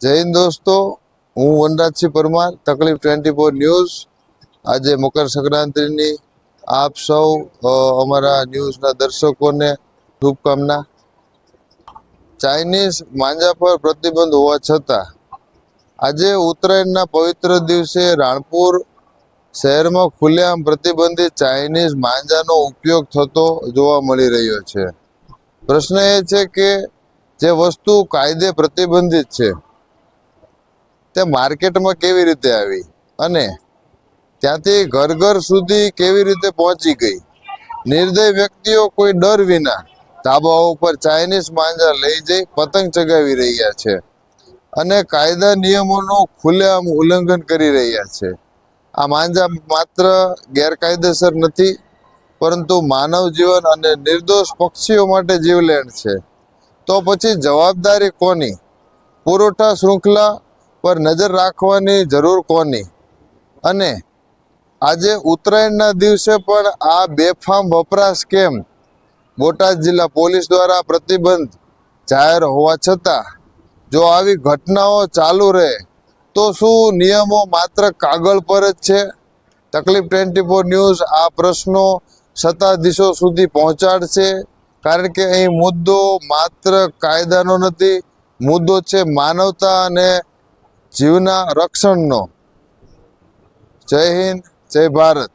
જય હિન્દ દોસ્તો, હું વનરાજસિંહ પરમાર, તકલીફ 24 ન્યૂઝ। આજે મકર સંક્રાંતિની આપ સૌ અમારા ન્યૂઝના દર્શકોને શુભકામના। ચાઇનીઝ માંજા પર પ્રતિબંધ હોવા છતાં આજે ઉત્તરાયણના પવિત્ર દિવસે રાણપુર શહેરમાં ખુલ્લેઆમ પ્રતિબંધિત ચાઇનીઝ માંજાનો ઉપયોગ થતો જોવા મળી રહ્યો છે। પ્રશ્ન એ છે કે જે વસ્તુ કાયદે પ્રતિબંધિત છે તે માર્કેટમાં કેવી રીતે આવી અને ત્યાંથી ઘર ઘર સુધી કેવી રીતે પહોંચી ગઈ। નિર્દય વ્યક્તિઓ કોઈ ડર વિના ધાબાઓ ઉપર ચાઇનીઝ માંજા લઈ જઈ પતંગ ચગાવી રહ્યા છે અને કાયદા નિયમોનો ખુલ્લેઆમ ઉલ્લંઘન કરી રહ્યા છે। આ માંજા માત્ર ગેરકાયદેસર નથી, પરંતુ માનવ જીવન અને નિર્દોષ પક્ષીઓ માટે જીવલેણ છે। તો પછી જવાબદારી કોની? પુરવઠા શૃંખલા પર નજર રાખવાની જરૂર કોની? અને આજે ઉત્તરાયણના દિવસે પણ આ બેફામ વપરાશ કેમ? બોટાદ જિલ્લા પોલીસ દ્વારા પ્રતિબંધ જાહેર હોવા છતાં જો આવી ઘટનાઓ ચાલુ રહે તો શું નિયમો માત્ર કાગળ પર જ છે? તકલીફ 24 ન્યૂઝ આ પ્રશ્નો સત્તાધીશો સુધી પહોંચાડશે, કારણ કે અહીં મુદ્દો માત્ર કાયદાનો નથી, મુદ્દો છે માનવતા અને જીવના રક્ષણનો। જય હિન્દ, જય ભારત।